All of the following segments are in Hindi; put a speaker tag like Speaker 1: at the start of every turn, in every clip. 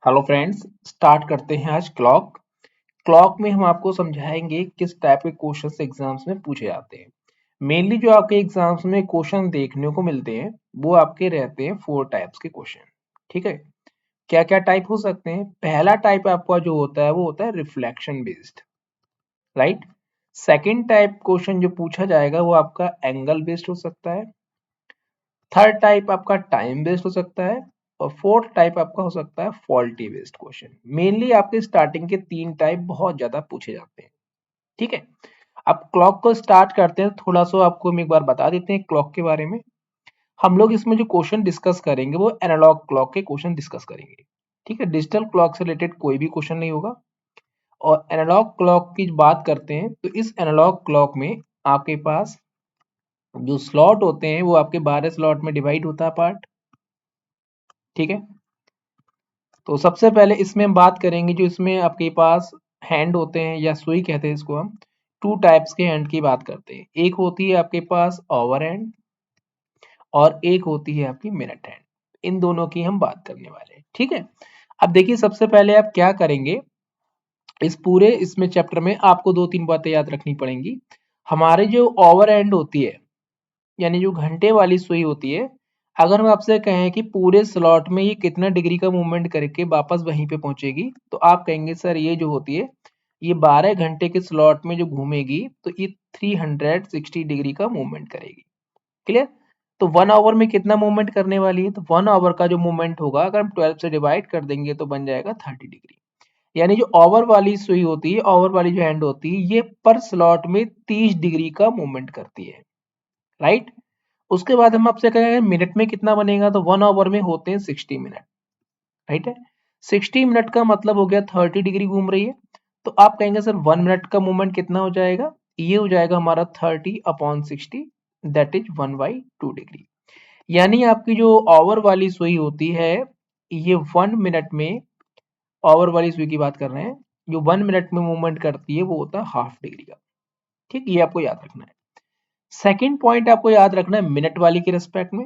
Speaker 1: हेलो फ्रेंड्स, स्टार्ट करते हैं आज क्लॉक। क्लॉक में हम आपको समझाएंगे किस टाइप के क्वेश्चंस एग्जाम्स में पूछे जाते हैं। मेनली जो आपके एग्जाम्स में क्वेश्चन देखने को मिलते हैं वो आपके रहते हैं 4 टाइप्स के क्वेश्चन। ठीक है, क्या क्या टाइप हो सकते हैं? पहला टाइप आपका जो होता है वो होता है reflection based, right. Second type question जो पूछा जाएगा वो आपका एंगल बेस्ड हो सकता है। थर्ड टाइप आपका टाइम बेस्ड हो सकता है। और फोर्थ टाइप आपका हो सकता है फॉल्टी बेस्ड क्वेश्चन। मेनली आपके स्टार्टिंग के 3 टाइप बहुत ज्यादा पूछे जाते हैं। ठीक है, अब क्लॉक को स्टार्ट करते हैं। थोड़ा सा आपको हम एक बार बता देते हैं क्लॉक के बारे में। हम लोग इसमें जो क्वेश्चन डिस्कस करेंगे वो एनालॉग क्लॉक के क्वेश्चन डिस्कस करेंगे। ठीक है, डिजिटल क्लॉक से रिलेटेड कोई भी क्वेश्चन नहीं होगा। और एनालॉग क्लॉक की बात करते हैं तो इस एनालॉग क्लॉक में आपके पास जो स्लॉट होते हैं वो आपके 12 स्लॉट में डिवाइड होता है पार्ट। ठीक है, तो सबसे पहले इसमें हम बात करेंगे जो इसमें आपके पास हैंड होते हैं या सुई कहते हैं इसको हम। 2 टाइप्स के हैंड की बात करते हैं। एक होती है आपके पास ओवर हैंड और एक होती है आपकी मिनट हैंड। इन दोनों की हम बात करने वाले हैं। ठीक है, अब देखिए सबसे पहले आप क्या करेंगे, इस पूरे इसमें चैप्टर में आपको 2-3 बातें याद रखनी पड़ेंगी। हमारे जो ओवर हैंड होती है यानी जो घंटे वाली सुई होती है, अगर हम आपसे कहें कि पूरे स्लॉट में ये कितना डिग्री का मूवमेंट करके वापस वहीं पे पहुंचेगी, तो आप कहेंगे सर ये जो होती है ये 12 घंटे के स्लॉट में जो घूमेगी तो ये 360 डिग्री का मूवमेंट करेगी। क्लियर? तो 1 आवर में कितना मूवमेंट करने वाली है? तो 1 आवर का जो मूवमेंट होगा अगर हम 12 से डिवाइड कर देंगे तो बन जाएगा 30 डिग्री। यानी जो ओवर वाली सुई होती है, ओवर वाली जो हैंड होती है, ये पर स्लॉट में 30 डिग्री का मूवमेंट करती है, राइट। उसके बाद हम आपसे कहेंगे मिनट में कितना बनेगा, तो 1 आवर में होते हैं 60 मिनट, राइट है। 60 मिनट का मतलब हो गया 30 डिग्री घूम रही है। तो आप कहेंगे सर 1 मिनट का मूवमेंट कितना हो जाएगा? ये हो जाएगा हमारा 30/60, दैट इज 1/2 डिग्री। यानी आपकी जो ओवर वाली सुई होती है ये 1 मिनट में, ओवर वाली सुई की बात कर रहे हैं, जो 1 मिनट में मूवमेंट करती है वो होता है हाफ डिग्री का। ठीक, ये आपको याद रखना है। सेकेंड पॉइंट आपको याद रखना है मिनट वाली के रिस्पेक्ट में।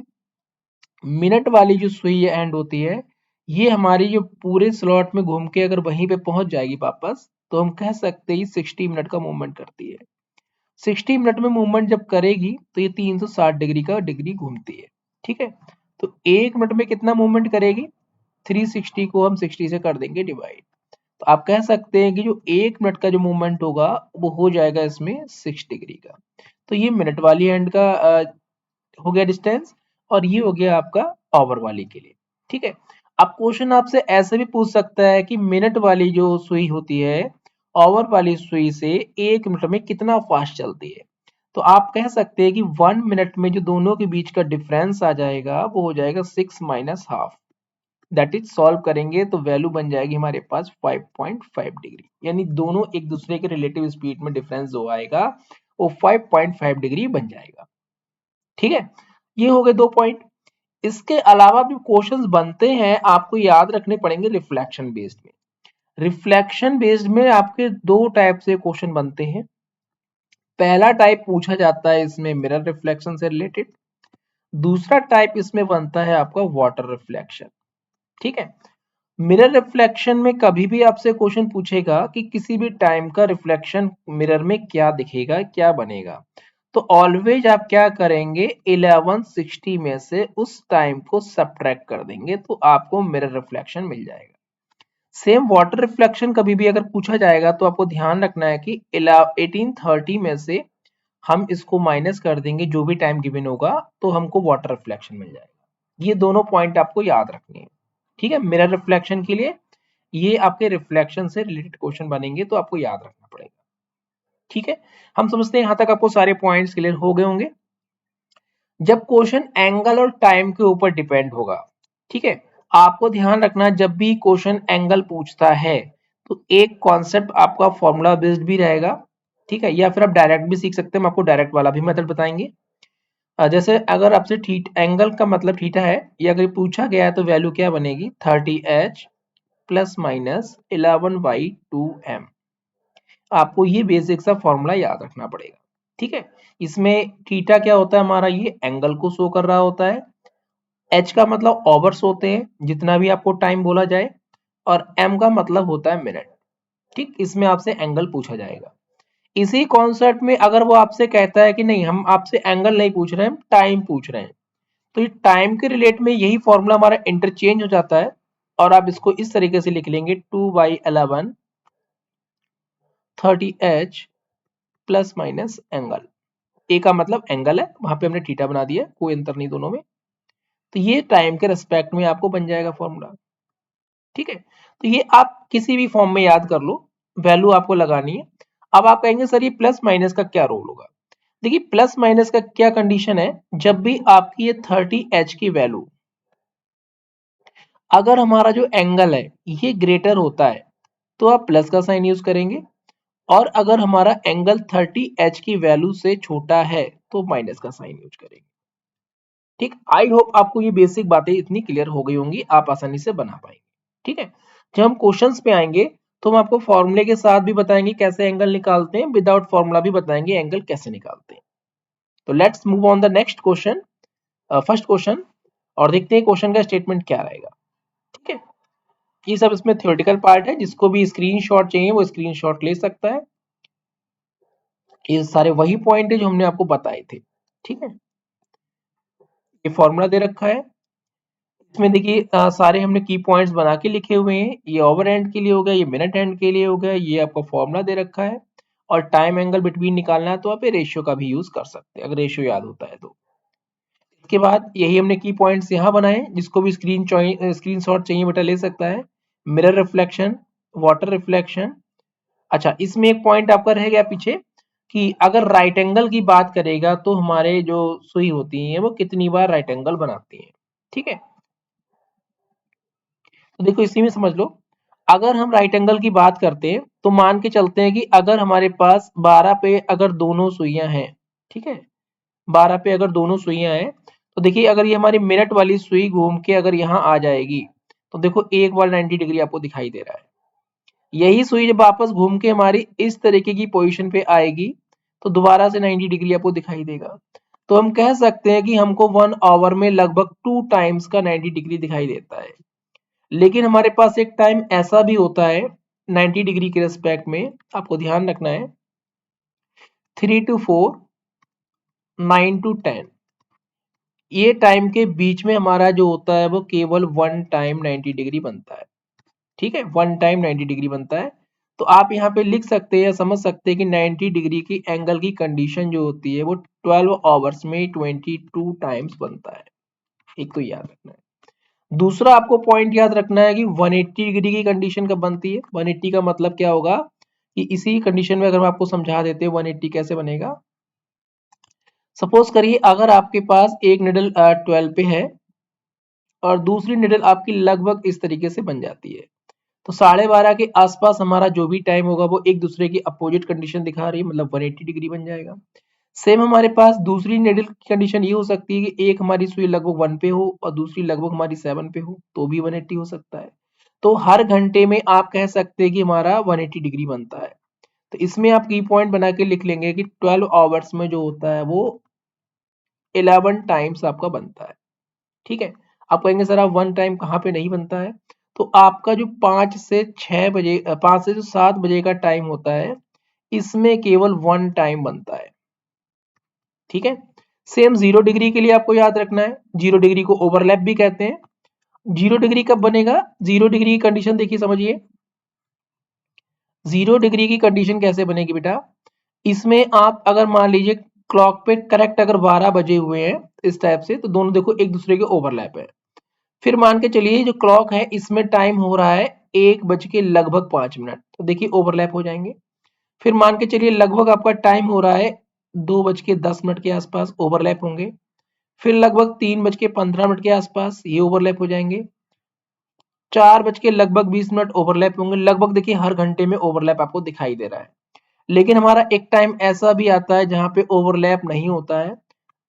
Speaker 1: मिनट वाली जो सुई एंड होती है ये हमारी जो पूरे स्लॉट में घूम के अगर वहीं पे पहुंच जाएगी वापस, तो हम कह सकते हैं 60 मिनट का मूवमेंट करती है। 60 मिनट में मूवमेंट जब करेगी तो ये 360 डिग्री का डिग्री घूमती है। ठीक है, तो 1 मिनट में कितना मूवमेंट करेगी? 360 को हम 60 से कर देंगे डिवाइड। तो आप कह सकते हैं कि जो 1 मिनट का जो मूवमेंट होगा वो हो जाएगा इसमें 6 डिग्री का। तो ये मिनट वाली एंड का हो गया डिस्टेंस, और ये हो गया आपका ओवर वाली के लिए। ठीक है, अब क्वेश्चन आपसे ऐसे भी पूछ सकता है कि मिनट वाली जो सुई होती है ओवर वाली सुई से 1 मिनट में कितना फास्ट चलती है। तो आप कह सकते हैं कि 1 मिनट में जो दोनों के बीच का डिफरेंस आ जाएगा वो हो जाएगा 6 - हाफ। दैट इज सॉल्व करेंगे तो वैल्यू बन जाएगी हमारे पास 5.5 डिग्री। यानी दोनों एक दूसरे के रिलेटिव स्पीड में डिफरेंस जो आएगा वो 5.5 डिग्री बन जाएगा। ठीक है, ये हो गए 2 पॉइंट। इसके अलावा भी क्वेश्चंस बनते हैं, आपको याद रखने पड़ेंगे रिफ्लेक्शन बेस्ड में। रिफ्लेक्शन बेस्ड में आपके 2 टाइप से क्वेश्चन बनते हैं। पहला टाइप पूछा जाता है इसमें मिरर रिफ्लेक्शन से रिलेटेड। दूसरा टाइप इसमें बनता है आपका वाटर रिफ्लेक्शन। ठीक है, मिरर रिफ्लेक्शन में कभी भी आपसे क्वेश्चन पूछेगा कि किसी भी टाइम का रिफ्लेक्शन मिरर में क्या दिखेगा, क्या बनेगा, तो ऑलवेज आप क्या करेंगे 1160 में से उस टाइम को सब्ट्रैक्ट कर देंगे तो आपको मिरर रिफ्लेक्शन मिल जाएगा। सेम वाटर रिफ्लेक्शन कभी भी अगर पूछा जाएगा तो आपको ध्यान रखना है कि 1830 में से हम इसको माइनस कर देंगे जो भी टाइम गिवन होगा, तो हमको वाटर रिफ्लेक्शन मिल जाएगा। ये दोनों पॉइंट आपको याद रखने हैं। ठीक है, मिरर रिफ्लेक्शन के लिए ये आपके रिफ्लेक्शन से रिलेटेड क्वेश्चन बनेंगे तो आपको याद रखना पड़ेगा। ठीक है, हम समझते हैं यहां तक आपको सारे पॉइंट्स क्लियर हो गए होंगे। जब क्वेश्चन एंगल और टाइम के ऊपर डिपेंड होगा, ठीक है, आपको ध्यान रखना जब भी क्वेश्चन एंगल पूछता है तो एक कॉन्सेप्ट आपका फॉर्मूला बेस्ड भी रहेगा। ठीक है, या फिर आप डायरेक्ट भी सीख सकते हैं, हम आपको डायरेक्ट वाला भी मेथड बताएंगे। जैसे अगर आपसे एंगल का मतलब थीटा है, ये अगर पूछा गया है तो वैल्यू क्या बनेगी 30h प्लस माइनस 11/2m। आपको ये बेसिक सा फॉर्मूला याद रखना पड़ेगा। ठीक है, इसमें थीटा क्या होता है हमारा, ये एंगल को शो कर रहा होता है। एच का मतलब ओवर्स होते हैं, जितना भी आपको टाइम बोला जाए। और m का मतलब होता है मिनट। ठीक, इसमें आपसे एंगल पूछा जाएगा। इसी कॉन्सेप्ट में अगर वो आपसे कहता है कि नहीं हम आपसे एंगल नहीं पूछ रहे हैं, टाइम पूछ रहे हैं, तो ये टाइम के रिलेट में यही फॉर्मूला हमारा इंटरचेंज हो जाता है और आप इसको इस तरीके से लिख लेंगे 2/11 30h प्लस माइनस एंगल। ए का मतलब एंगल है, वहां पे हमने थीटा बना दिया, कोई अंतर नहीं दोनों में। तो ये टाइम के रिस्पेक्ट में आपको बन जाएगा फॉर्मूला। ठीक है, तो ये आप किसी भी फॉर्म में याद कर लो, वैल्यू आपको लगानी है। अब आप कहेंगे सर ये प्लस माइनस का क्या रोल होगा। देखिए प्लस माइनस का क्या कंडीशन है, जब भी आपकी ये 30h की वैल्यू, अगर हमारा जो एंगल है ये ग्रेटर होता है तो आप प्लस का साइन यूज करेंगे, और अगर हमारा एंगल 30h की वैल्यू से छोटा है तो माइनस का साइन यूज करेंगे। ठीक, आई होप आपको ये बेसिक बातें इतनी क्लियर हो गई होंगी, आप आसानी से बना पाएंगे। ठीक है, जब हम क्वेश्चंस पे आएंगे तो हम आपको फॉर्मूले के साथ भी बताएंगे कैसे एंगल निकालते हैं, विदाउट फॉर्मूला भी बताएंगे एंगल कैसे निकालते हैं। तो let's move on the next question, first question, और देखते हैं क्वेश्चन का स्टेटमेंट क्या रहेगा। ठीक है, ये सब इसमें थ्योरेटिकल पार्ट है, जिसको भी स्क्रीनशॉट चाहिए वो स्क्रीनशॉट ले सकता है। ये सारे वही पॉइंट है जो हमने आपको बताए थे। ठीक है, ये फॉर्मूला दे रखा है, इसमें देखिए सारे हमने की पॉइंट्स बना के लिखे हुए हैं। ये ओवर एंड के लिए हो गया, ये मिनट एंड के लिए हो गया, ये आपका फॉर्मूला दे रखा है। और टाइम एंगल बिटवीन निकालना है तो आप ये रेशियो का भी यूज कर सकते हैं, अगर रेशियो याद होता है तो। इसके बाद यही हमने की पॉइंट्स यहाँ बनाए, जिसको भी स्क्रीनशॉट चाहिए बेटा ले सकता है। Mirror reflection, water reflection. अच्छा, इसमें एक पॉइंट आपका रह गया पीछे कि अगर राइट एंगल की बात करेगा तो हमारे जो सुई होती है वो कितनी बार राइट एंगल बनाती है। ठीक है, तो देखो इसी में समझ लो, अगर हम राइट एंगल की बात करते हैं तो मान के चलते हैं कि अगर हमारे पास 12 पे अगर दोनों सुइयां हैं, ठीक है, 12 पे अगर दोनों सुइयां हैं, तो देखिए अगर ये हमारी मिनट वाली सुई घूम के अगर यहाँ आ जाएगी तो देखो एक बार 90 डिग्री आपको दिखाई दे रहा है। यही सुई जब वापस घूम के हमारी इस तरीके की पोजीशन पे आएगी तो दोबारा से 90 डिग्री आपको दिखाई देगा। तो हम कह सकते हैं कि हमको 1 आवर में लगभग 2 टाइम्स का 90 डिग्री दिखाई देता है। लेकिन हमारे पास एक टाइम ऐसा भी होता है 90 डिग्री के रिस्पेक्ट में, आपको ध्यान रखना है, 3 to 4, 9 to 10, ये टाइम के बीच में हमारा जो होता है वो केवल 1 टाइम 90 डिग्री बनता है। ठीक है, 1 टाइम 90 डिग्री बनता है। तो आप यहाँ पे लिख सकते हैं या समझ सकते हैं कि 90 डिग्री की एंगल की कंडीशन जो होती है वो 12 आवर्स में 22 टाइम्स बनता है। एक तो याद रखना है। दूसरा आपको पॉइंट याद रखना है कि 180 डिग्री की कंडीशन कब बनती है। 180 का मतलब क्या होगा कि इसी कंडीशन में अगर हम आपको समझा देते हैं 180 कैसे बनेगा। सपोज करिए अगर आपके पास एक निडल 12 पे है और दूसरी निडल आपकी लगभग इस तरीके से बन जाती है, तो 12:30 के आसपास हमारा जो भी टाइम होगा वो एक दूसरे की अपोजिट कंडीशन दिखा रही है, मतलब 180 डिग्री बन जाएगा। सेम हमारे पास दूसरी निडल की कंडीशन ये हो सकती है कि एक हमारी सुई लगभग 1 पे हो और दूसरी लगभग हमारी 7 पे हो, तो भी 180 हो सकता है। तो हर घंटे में आप कह सकते हैं कि हमारा 180 डिग्री बनता है। तो इसमें आप की पॉइंट बना के लिख लेंगे कि 12 आवर्स में जो होता है वो 11 टाइम्स आपका बनता है। ठीक है, आप कहेंगे सर आप 1 टाइम कहाँ पे नहीं बनता है, तो आपका जो 5 से 6 बजे 5 से जो 7 बजे का टाइम होता है इसमें केवल 1 टाइम बनता है। ठीक है, सेम 0 डिग्री के लिए आपको याद रखना है, 0 डिग्री को ओवरलैप भी कहते हैं। 0 डिग्री कब बनेगा, 0 डिग्री की कंडीशन देखिए समझिए। 0 डिग्री की कंडीशन कैसे बनेगी बेटा, इसमें आप अगर मान लीजिए क्लॉक पे करेक्ट अगर 12 बजे हुए हैं इस टाइप से, तो दोनों देखो एक दूसरे के ओवरलैप है। फिर मान के चलिए जो क्लॉक है इसमें टाइम हो रहा है 1 बज के लगभग 5 मिनट, तो देखिए ओवरलैप हो जाएंगे। फिर मान के चलिए लगभग आपका टाइम हो रहा है 2 बज के 10 मिनट के आसपास, ओवरलैप होंगे। फिर लगभग 3 बज के 15 मिनट के आसपास ये ओवरलैप हो जाएंगे। 4 बज के लगभग 20 मिनट ओवरलैप होंगे। लगभग देखिए हर घंटे में ओवरलैप आपको दिखाई दे रहा है। लेकिन हमारा एक टाइम ऐसा भी आता है जहां पे ओवरलैप नहीं होता है,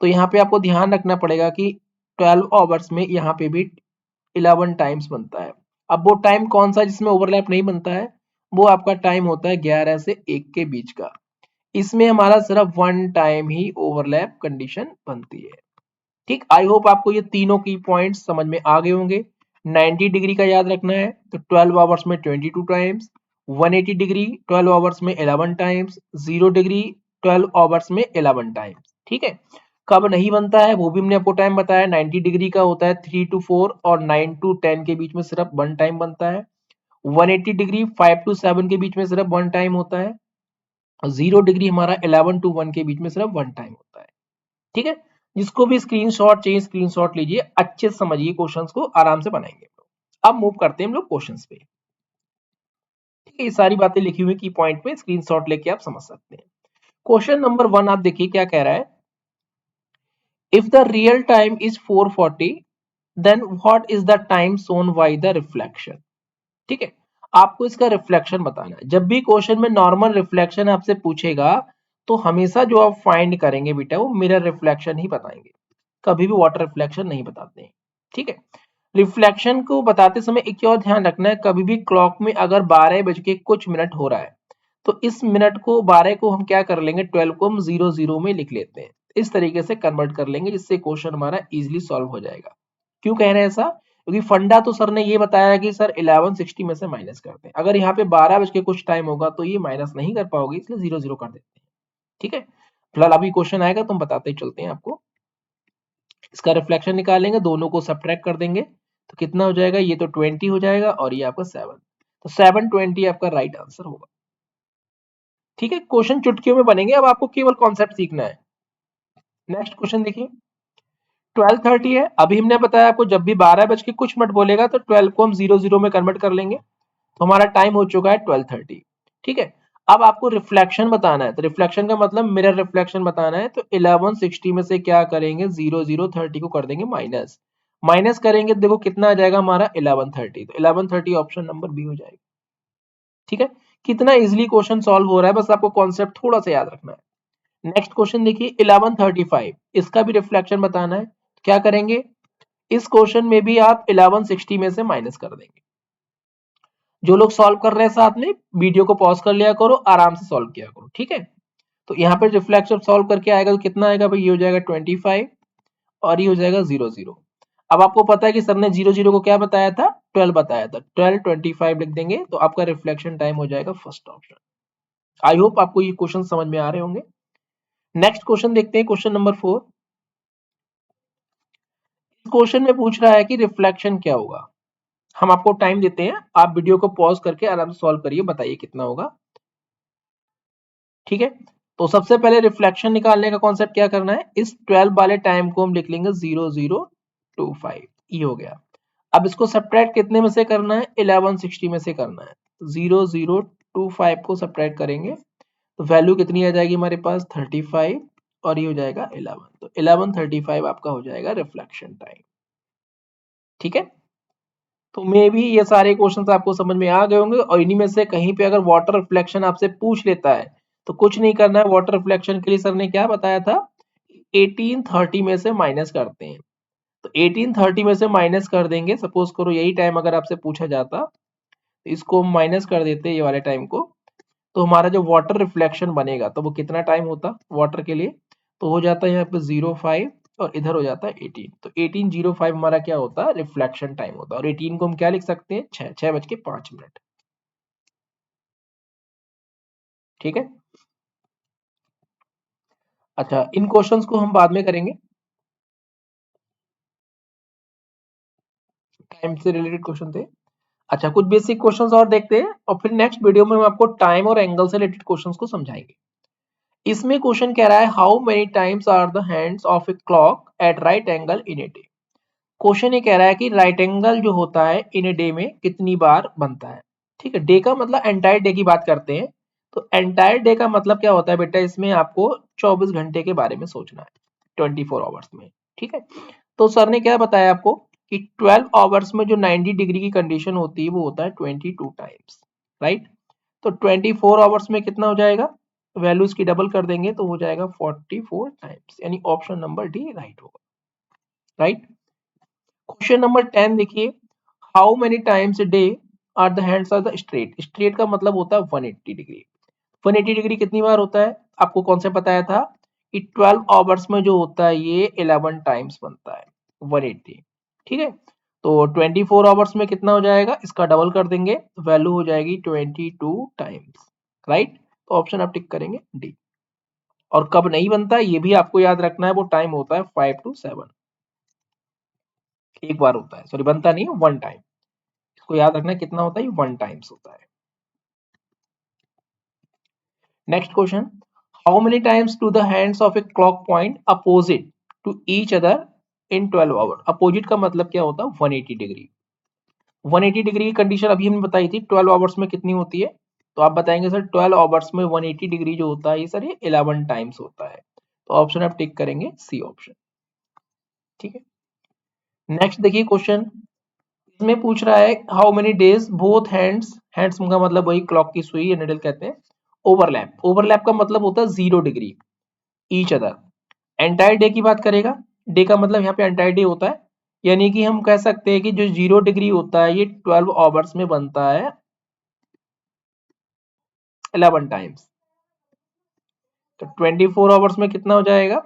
Speaker 1: तो यहाँ पे आपको ध्यान रखना पड़ेगा कि 12 आवर्स में यहाँ पे भी 11 टाइम्स बनता है। अब वो टाइम कौन सा जिसमें ओवरलैप नहीं बनता है, वो आपका टाइम होता है 11 से 1 के बीच का। इसमें हमारा सिर्फ 1 टाइम ही ओवरलैप कंडीशन बनती है। ठीक, आई होप आपको ये तीनों की पॉइंट्स समझ में आ गए होंगे। 90 डिग्री का याद रखना है तो 12 आवर्स में 22 टाइम्स, 180 डिग्री 12 आवर्स में 11 टाइम्स, 0 डिग्री 12 आवर्स में 11 टाइम्स। ठीक है, कब नहीं बनता है वो भी हमने आपको टाइम बताया। 90 डिग्री का होता है 3 to 4 और 9 to 10 के बीच में सिर्फ 1 टाइम बनता है। 180 डिग्री 5 to 7 के बीच में सिर्फ 1 टाइम होता है। 0 डिग्री हमारा 11 to 1 के बीच में सिर्फ 1 टाइम होता है। ठीक है, जिसको भी स्क्रीनशॉट चाहिए स्क्रीनशॉट लीजिए, अच्छे से समझिए क्वेश्चंस को, आराम से बनाएंगे। अब मूव करते हैं हम लोग क्वेश्चंस पे। ठीक है, ये सारी बातें लिखी हुई की पॉइंट पे स्क्रीनशॉट लेके आप समझ सकते हैं। क्वेश्चन नंबर 1 आप देखिए क्या कह रहा है। If the real time is 440 then what is the time shown by the reflection. ठीक है, आपको इसका रिफ्लेक्शन बताना है। जब भी क्वेश्चन में नॉर्मल रिफ्लेक्शन आपसे पूछेगा तो हमेशा जो आप फाइंड करेंगे बेटा वो मिरर रिफ्लेक्शन ही बताएंगे, कभी भी वाटर रिफ्लेक्शन नहीं बताते हैं। ठीक है, रिफ्लेक्शन को बताते समय एक और ध्यान रखना है, कभी भी क्लॉक में अगर 12 बज के कुछ मिनट हो रहा है तो इस मिनट को 12 को हम क्या कर लेंगे, 12 को हम 00 में लिख लेते हैं। इस तरीके से कन्वर्ट कर लेंगे जिससे क्वेश्चन हमारा इजीली सॉल्व हो जाएगा। क्यों कह रहे हैं ऐसा, क्योंकि फंडा तो सर ने ये बताया कि सर 1160 में से माइनस करते हैं। अगर यहाँ पे 12 बज के कुछ टाइम होगा तो ये माइनस नहीं कर पाओगे, इसलिए 00 कर देते हैं। ठीक है, फिलहाल अभी क्वेश्चन आएगा तो हम बताते ही चलते हैं आपको। इसका रिफ्लेक्शन निकालेंगे, दोनों को सब्ट्रैक्ट कर देंगे तो कितना हो जाएगा, ये तो 20 हो जाएगा और ये आपका 7, तो 720 आपका राइट आंसर होगा। ठीक है, क्वेश्चन चुटकियों में बनेंगे, अब आपको केवल कॉन्सेप्ट सीखना है। नेक्स्ट क्वेश्चन देखिए, 12:30 है। अभी हमने बताया आपको जब भी 12 बज के कुछ मिनट बोलेगा तो 12 को हम 00 में कन्वर्ट कर लेंगे, तो हमारा टाइम हो चुका है 12:30। ठीक है, अब आपको रिफ्लेक्शन बताना है, तो रिफ्लेक्शन का मतलब मिरर रिफ्लेक्शन बताना है, तो 1160 में से क्या करेंगे, 0030 को कर देंगे माइनस, माइनस करेंगे तो देखो कितना आ जाएगा हमारा 1130, तो 1130 ऑप्शन नंबर बी हो जाएगा। ठीक है, कितना इजिली क्वेश्चन सॉल्व हो रहा है, बस आपको कॉन्सेप्ट थोड़ा सा याद रखना है। नेक्स्ट क्वेश्चन देखिए 1135, इसका भी रिफ्लेक्शन बताना है, क्या करेंगे, इस क्वेश्चन में भी आप 1160 में से माइनस कर देंगे। जो लोग सॉल्व कर रहे हैं साथ में वीडियो को पॉज कर लिया करो, आराम से सॉल्व किया करो। ठीक है, तो यहाँ पे रिफ्लेक्शन सॉल्व करके आएगा तो कितना आएगा भाई, ये हो जाएगा 25 और ये हो जाएगा 00। अब आपको पता है कि सर ने 00 को क्या बताया था, 12 बताया था, 12 25 लिख देंगे तो आपका रिफ्लेक्शन टाइम हो जाएगा फर्स्ट ऑप्शन। आई होप आपको ये क्वेश्चन समझ में आ रहे होंगे। नेक्स्ट क्वेश्चन देखते हैं, क्वेश्चन नंबर 4। इस क्वेश्चन में पूछ रहा है कि रिफ्लेक्शन क्या होगा। हम आपको टाइम देते हैं, आप वीडियो को पॉज करके आराम से सॉल्व करिए, बताइए कितना होगा। ठीक है, तो सबसे पहले रिफ्लेक्शन निकालने का कॉन्सेप्ट क्या करना है, इस 12 वाले टाइम को हम लिख लेंगे 0025, ये हो गया। अब इसको सब्ट्रैक्ट कितने में से करना है, 1160 में से करना है, 0025 को सब्ट्रैक्ट करेंगे तो वैल्यू कितनी आ जाएगी हमारे पास 35 और ये हो जाएगा 11, तो 1135 आपका हो जाएगा रिफ्लेक्शन टाइम। ठीक है, तो मे भी ये सारे क्वेश्चंस आपको समझ में आ गए होंगे, और इन्हीं में से कहीं पे अगर वाटर रिफ्लेक्शन आपसे पूछ लेता है तो कुछ नहीं करना है, वाटर रिफ्लेक्शन के लिए सर ने क्या बताया था, 1830 में से माइनस करते हैं, तो 1830 में से माइनस कर देंगे। सपोज करो यही टाइम अगर आपसे पूछा जाता तो इसको माइनस कर देते ये वाले टाइम को, तो हमारा जो वाटर रिफ्लेक्शन बनेगा तो वो कितना टाइम होता वाटर के लिए, तो हो जाता है यहाँ पे 05 और इधर हो जाता है 18, तो 18:05 हमारा क्या होता है, रिफ्लेक्शन टाइम होता है। और 18 को हम क्या लिख सकते हैं, 6:05। ठीक है, अच्छा इन क्वेश्चंस को हम बाद में करेंगे, टाइम से रिलेटेड क्वेश्चन थे। अच्छा कुछ बेसिक क्वेश्चंस और देखते हैं और फिर नेक्स्ट वीडियो में हम आपको टाइम और एंगल से रिलेटेड क्वेश्चंस को समझाएंगे। इसमें क्वेश्चन कह रहा है how many times are the hands of a clock at right angle in a day. Question ये कह रहा है कि राइट एंगल जो होता है इन ए डे में कितनी बार बनता है। ठीक है, डे का मतलब एंटायर डे की बात करते हैं, तो एंटायर डे का मतलब क्या होता है बेटा, इसमें आपको 24 घंटे के बारे में सोचना है, 24 आवर्स में। ठीक है, तो सर ने क्या बताया आपको कि 12 आवर्स में जो 90 डिग्री की कंडीशन होती है वो होता है 22 टाइम्स, राइट। तो 24 आवर्स में कितना हो जाएगा, वैल्यू इसकी डबल कर देंगे तो हो जाएगा 44 टाइम्स, यानी ऑप्शन नंबर डी राइट होगा, राइट। क्वेश्चन नंबर 10 देखिए, how many times day are the hands are the straight. Straight का मतलब होता है 180 डिग्री। 180 डिग्री कितनी बार होता है, आपको कौन से बताया था कि 12 आवर्स में जो होता है ये 11 टाइम्स बनता है 180। ठीक है, तो 24 आवर्स में कितना हो जाएगा, इसका डबल कर देंगे, वैल्यू हो जाएगी 22 टाइम्स, राइट। तो ऑप्शन आप टिक करेंगे डी। और कब नहीं बनता ये भी आपको याद रखना है, वो टाइम होता है 5 to 7, एक बार होता है, सॉरी बनता नहीं है, वन टाइम। इसको याद रखना है कितना होता है, वन टाइम्स होता है। Next question, how many times to the hands of a clock point opposite to each other इन 12 आवर। अपोजिट का मतलब क्या होता है, 180 डिग्री। 180 डिग्री की कंडीशन अभी हमने बताई थी 12 आवर्स में कितनी होती है, तो आप बताएंगे सर 12 आवर्स में 180 डिग्री जो होता है ये सर ये 11 टाइम्स होता है। तो ऑप्शन आप टिक करेंगे सी ऑप्शन, ठीक है। नेक्स्ट देखिए क्वेश्चन, इसमें पूछ रहा है how many days both hands, hands का मतलब वही क्लॉक की सुई या निडल कहते हैं, ओवरलैप। ओवरलैप का मतलब होता है 0 degree each other. Entire day की बात करेगा, डे का मतलब यहाँ पे एंटायर डे होता है, यानी कि हम कह सकते हैं कि जो 0 डिग्री होता है ये 12 आवर्स में बनता है 11 टाइम्स। तो 24 आवर्स में कितना हो जाएगा,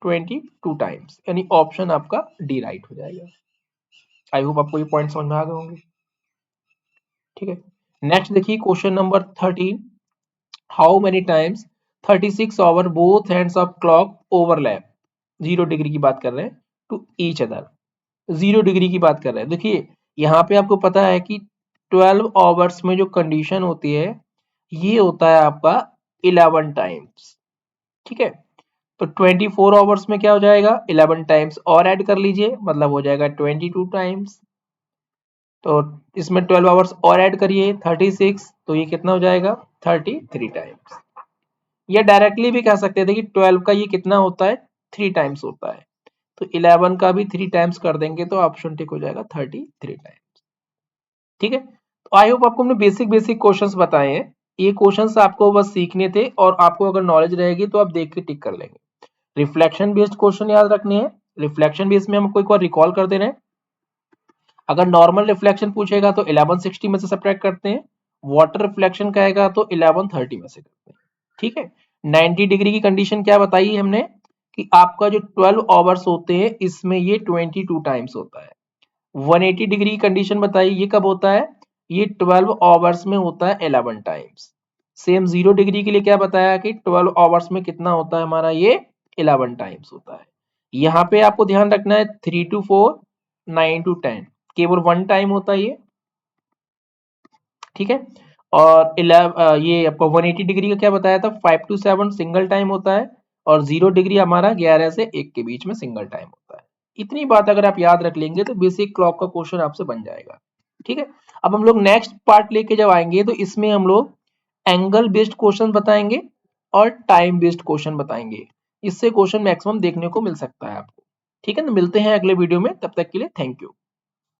Speaker 1: 22 टाइम्स, यानी ऑप्शन आपका डी राइट हो जाएगा। आई होप आपको ये पॉइंट समझ में आ गए होंगे, ठीक है। नेक्स्ट देखिए question number 13, how many times 36 hour both hands of clock overlap, 0 degree की बात कर रहे हैं, टू ईच अदर, 0 डिग्री की बात कर रहे हैं। देखिए यहाँ पे आपको पता है कि 12 आवर्स में जो कंडीशन होती है ये होता है आपका 11 टाइम्स, ठीक है। तो 24 आवर्स में क्या हो जाएगा, 11 टाइम्स और ऐड कर लीजिए, मतलब हो जाएगा 22 टाइम्स। तो इसमें 12 आवर्स और ऐड करिए 36, तो ये कितना हो जाएगा 33 टाइम्स। या डायरेक्टली भी कह सकते थे कि 12 का ये कितना होता है, 3 टाइम्स होता है, तो 11 का भी 3 टाइम्स कर देंगे तो ऑप्शन टिक हो जाएगा 33 टाइम्स, ठीक है। तो आई होप आपको हमने बेसिक बेसिक क्वेश्चंस बताए हैं, ये क्वेश्चंस आपको बस सीखने थे और आपको अगर नॉलेज रहेगी तो आप देख के टिक कर लेंगे। रिफ्लेक्शन बेस्ड क्वेश्चन याद रखने हैं, रिफ्लेक्शन बेस्ड में हमको एक बार रिकॉल कर दे रहे हैं। अगर नॉर्मल रिफ्लेक्शन पूछेगा तो 1160 में से सब्ट्रैक्ट करते हैं, वाटर रिफ्लेक्शन कहेगा तो 1130 में से करते हैं, ठीक है। 90 डिग्री की कंडीशन क्या बताई हमने कि आपका जो 12 आवर्स होते हैं इसमें ये 22 टाइम्स होता है। 180 डिग्री की कंडीशन बताई, ये कब होता है, ये 12 आवर्स में होता है 11 टाइम्स। सेम 0 डिग्री के लिए क्या बताया कि 12 आवर्स में कितना होता है हमारा, ये 11 टाइम्स होता है। यहाँ पे आपको ध्यान रखना है 3 to 4, 9 to 10 केवल 1 टाइम होता है ये, ठीक है। और 11 ये आपको 180 डिग्री का क्या बताया था, 5 to 7 सिंगल टाइम होता है, और 0 डिग्री हमारा 11 से 1 के बीच में सिंगल टाइम होता है। इतनी बात अगर आप याद रख लेंगे तो बेसिक क्लॉक का क्वेश्चन आपसे बन जाएगा, ठीक है। अब हम लोग नेक्स्ट पार्ट लेके जब आएंगे तो इसमें हम लोग एंगल बेस्ड क्वेश्चन बताएंगे और टाइम बेस्ड क्वेश्चन बताएंगे, इससे क्वेश्चन मैक्सिमम देखने को मिल सकता है आपको, ठीक है ना। मिलते हैं अगले वीडियो में, तब तक के लिए थैंक यू।